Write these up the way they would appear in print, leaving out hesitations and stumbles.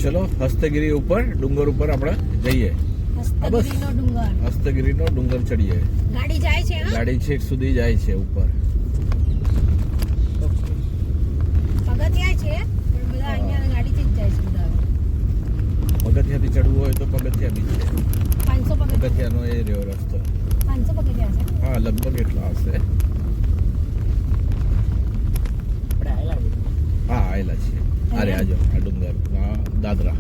ચલો હસ્તગીરી ઉપર ડુંગર ઉપર આપણે જઈએ. હસ્તગીરીનો ડુંગર ચડીએ. ગાડી જાય છે, ગાડી છેક સુધી જાય છે ઉપર. પગથિયા છે પણ બધા અહીંયા ગાડીથી જ જાય છે બધા. પગથિયાથી ચડવું હોય તો પગથિયા બી છે. 500 પગથિયાનો એ રહ્યો રસ્તો. 500 પગથિયા છે. હા, લગભગ એટલા હશે. હા, આયેલા છે. અરે આજો આ ડુંગર દાદરા.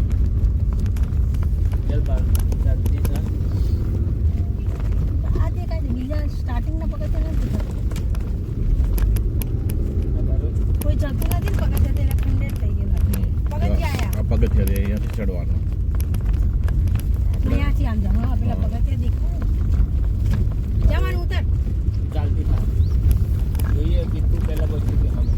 આ દેખાય છે બીજા સ્ટાર્ટિંગના પગથિયા નથી. કોઈ જતું નથી ને પગથિયા એટલે ખંડેર થઈ ગયેલા. પગથિયા આયા. આ પગથિયા છે, અહીંયાથી ચડવાનું. અહીંયાથી આમ જાવ. હા, પેલા પગથિયા દેખાય. જવાનું ઉતર. ચાલતી થાય જોઈએ કેટલું પહેલા બધું કે હમ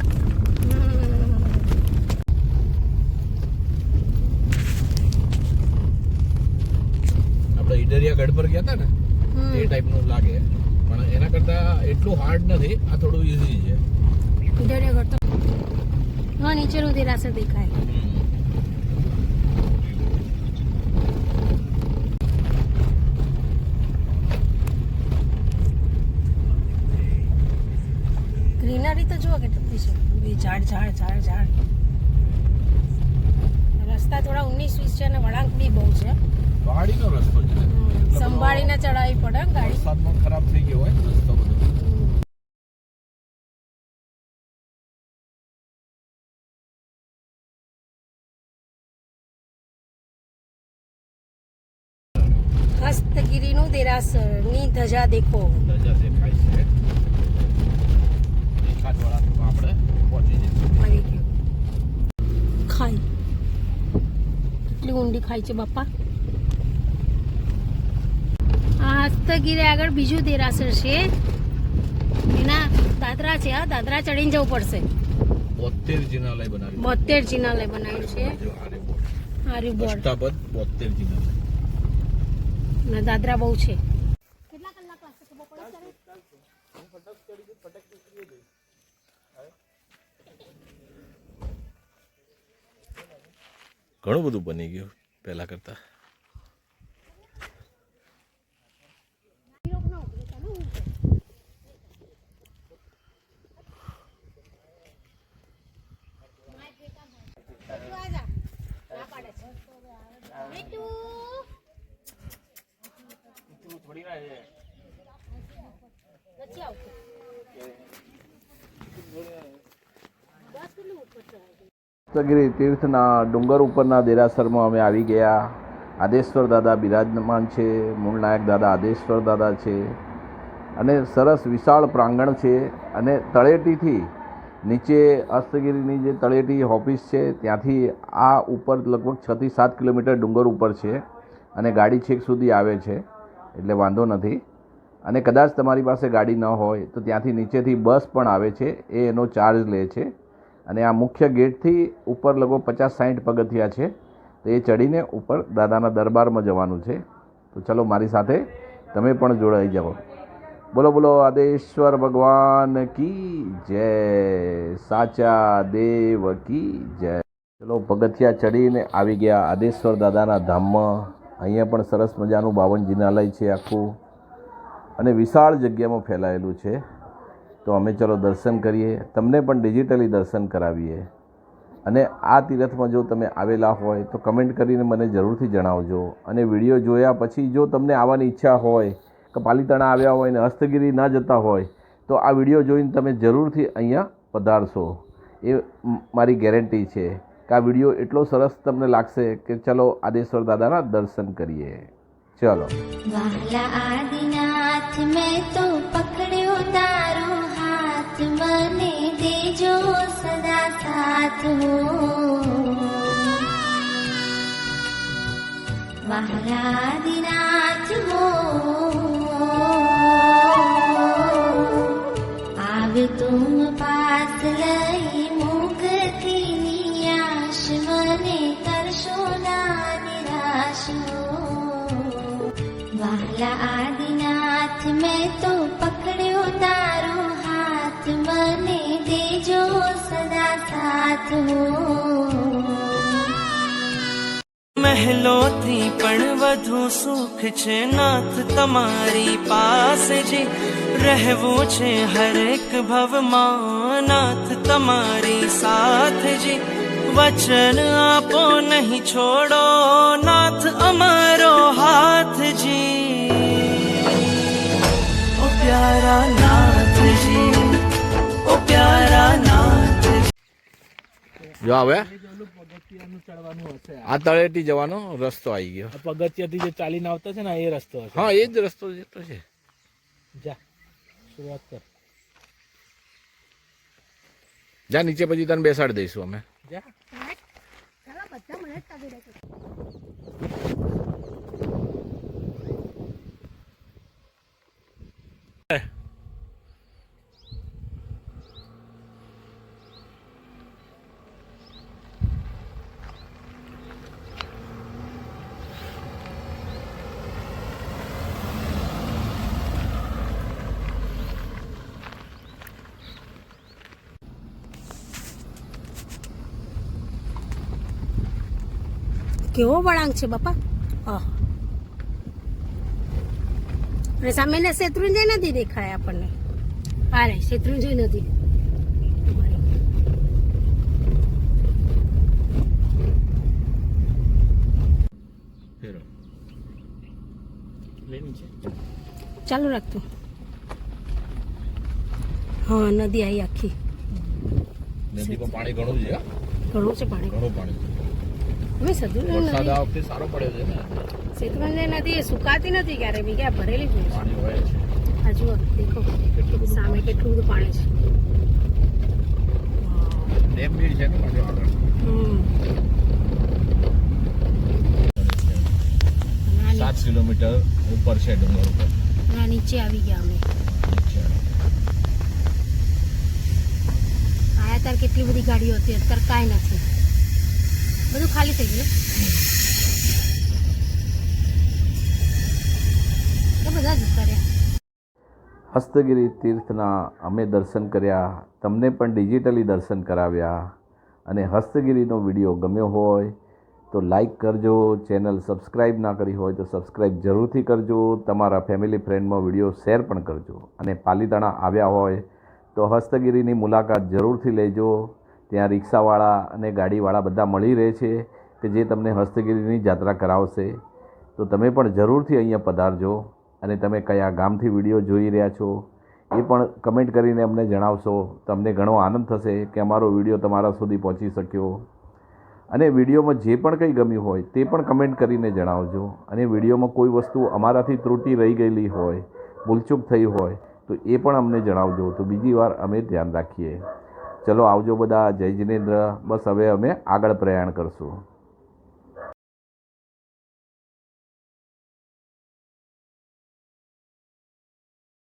આપણે ઈડરિયા ગઢ પર ગયા હતા ને એ ટાઈપનું લાગે, પણ એના કરતા એટલું હાર્ડ નથી. આ થોડું ઈઝી છે. ઈડરિયા ગઢ તો હા, નીચેનું દેરાસર દેખાય. ગ્રીનરી તો જુઓ કેટલી છે. ઝાડ ઝાડ ઝાડ ઝાડ. રસ્તા થોડા 19-20 છે અને વળાંક બી બહુ છે. પહાડીનો રસ્તો છે. સંભાળીને ચડાવવી પડે ગાડી. વરસાદમાં ખરાબ થઈ ગયો હોય રસ્તો બધો. હસ્તગીરીનું દેરાસરની ધજા દેખો. ધજા દેખાય છે. એકાદવાળા આપણે પહોંચી જઈશું. આવી ગયું. ખાઈ કેટલી ઊંડી ખાઈ છે બાપા. આ હસ્તગીરી આગળ બીજું દેરાસર છે. એના દાદરા છે. આ દાદરા ચડીને જવું પડશે. 72 જિનાલય બનાવ્યું. 72 જિનાલય બનાવ્યું છે. જો આરે બોર્ડ. હારી બોર્ડ. અષ્ટાપદ 72 જિનાલય. ના દાદરા બહુ છે. કેટલા કલાક લાગશે ખબર પડે છે? ઘણું બધું બની ગયું પહેલા કરતા. હસ્તગીરી તીર્થના ડુંગર ઉપરના દેરાસરમાં અમે આવી ગયા. આદેશ્વર દાદા બિરાજમાન છે. મૂળનાયક દાદા આદેશ્વર દાદા છે અને સરસ વિશાળ પ્રાંગણ છે. અને તળેટીથી નીચે હસ્તગીરીની જે તળેટી ઓફિસ છે ત્યાંથી આ ઉપર લગભગ 6 થી 7 કિલોમીટર ડુંગર ઉપર છે અને ગાડી છેક સુધી આવે છે એટલે વાંધો નથી. અને કદાચ તમારી પાસે ગાડી ન હોય તો ત્યાંથી નીચેથી બસ પણ આવે છે, એ એનો ચાર્જ લે છે. અને આ મુખ્ય ગેટથી ઉપર લગભગ 50-60 પગથિયા છે, તો એ ચડીને ઉપર દાદાના દરબારમાં જવાનું છે. તો ચલો મારી સાથે તમે પણ જોડાઈ જાઓ. બોલો બોલો આદેશ્વર ભગવાન કી જય, સાચા દેવ કી જય. ચલો પગથિયા ચડીને આવી ગયા આદેશ્વર દાદાના ધામમાં. અહીંયા પણ સરસ મજાનું 52 જિનાલય છે આખું અને વિશાળ જગ્યામાં ફેલાયેલું છે. તો અમે ચલો દર્શન કરીએ, તમને પણ ડિજિટલી દર્શન કરાવીએ. અને આ તીર્થમાં જો તમે આવેલા હોય તો કમેન્ટ કરીને મને જરૂરથી જણાવજો. અને વિડીયો જોયા પછી જો તમને આવવાની ઈચ્છા હોય કે પાલીતાણા આવ્યા હોય ને હસ્તગીરી ના જતા હોય તો આ વિડીયો જોઈને તમે જરૂરથી અહીંયા પધારશો. એ મારી ગેરંટી છે કે આ વિડીયો એટલો સરસ તમને લાગશે કે ચલો આદેશ્વર દાદાના દર્શન કરીએ. ચલો. વાલા આદિનાથ મેં તો પકડ્યો તારો હાથ, મને દેજો સદા સાથ હો. વાલા આદિનાથ હો, આવ તુમ પાસ લઈ મુક્તિ નિયાશ, મને કરશો ના નિરાશ હો. વાલા આદિનાથ મેં તો પકડ્યો તારો હાથ, મને દેજો સદા સાથ હો. મહેલોથી પણ વધુ સુખ છે નાથ તમારી પાસે જી રહેવું છે હરેક ભવમાં નાથ તમારી સાથ જી વચન આપો નહીં છોડો નાથ અમારો હાથ જી ઓ પ્યારા નાથજી ઓ પ્યારા નાથ જો હવે પગથિયાનું ચડવાનું હશે આ તળેટી જવાનો રસ્તો આવી ગયો. આ પગથિયાથી જે ચાલીને આવતા છે ને એ રસ્તો હશે. હા, એ જ રસ્તો જે તો છે. જા શરૂઆત કર. જા નીચે, પછી તને બેસાડી દઈશું અમે. જા. ચાલો બધા મને જ કાઢી રાખો. કેવો વળાંક છે બાપા. હા, અને સામેને શેત્રુંજય નદી દેખાય આપણને. હા રે, શેત્રુંજય નદી. ફેરો લે નીચે. ચાલુ રાખતું. હા, નદી આવી આખી. નદીમાં પાણી ઘણું છે. ઘણું છે પાણી. ઘણું પાણી છે. અમે શેત્રુંજય વરસાદ આ નદી, વખતે સારો પડ્યો છે ને. શેત્રુંજય નદી એ સુકાતી નથી ક્યારે બી, ક્યાં ભરેલી જ હોય છે. પાણી હોય છે. આ જુઓ, દેખો કેટલું બધું સામે કેટલું બધું પાણી છે. ડેમ બીડ છે ને પાછળ આગળ. હમ. અને 7 કિલોમીટર ઉપર છે ડુંગર ઉપર. આ નીચે આવી ગયા અમે. આયા ત્યારે કેટલી બધી ગાડીઓ હતી, અત્યારે કાંઈ નથી, બધું ખાલી થઈ ગયું. એ બધા જતા રહ્યા. હસ્તગીરી તીર્થના અમે દર્શન કર્યા, તમને પણ ડિજિટલી દર્શન કરાવ્યા. અને હસ્તગીરીનો વિડીયો ગમ્યો હોય તો લાઈક કરજો, ચેનલ સબસ્ક્રાઈબ ના કરી હોય તો સબસ્ક્રાઈબ જરૂરથી કરજો, તમારા ફેમિલી ફ્રેન્ડમાં વિડીયો શેર પણ કરજો. અને પાલીતાણા આવ્યા હોય તો હસ્તગીરીની મુલાકાત જરૂરથી લેજો. ત્યાં રિક્ષાવાળા અને ગાડીવાળા બધા મળી રહે છે કે જે તમને હસ્તગીરીની યાત્રા કરાવશે. તો તમે પણ જરૂરથી અહીંયા પધારજો. અને તમે કયા ગામથી વિડીયો જોઈ રહ્યા છો એ પણ કમેન્ટ કરીને અમને જણાવશો તો અમને ઘણો આનંદ થશે કે અમારો વિડીયો તમારા સુધી પહોંચી શક્યો. અને વિડીયોમાં જે પણ કંઈ ગમ્યું હોય તે પણ કમેન્ટ કરીને જણાવજો. અને વિડીયોમાં કોઈ વસ્તુ અમારાથી ત્રુટિ રહી ગયેલી હોય, ભૂલચૂક થઈ હોય તો એ પણ અમને જણાવજો, તો બીજી વાર અમે ધ્યાન રાખીએ. ચલો આવજો બધા. જય જિનેન્દ્ર. બસ હવે અમે આગળ પ્રયાણ કરશું.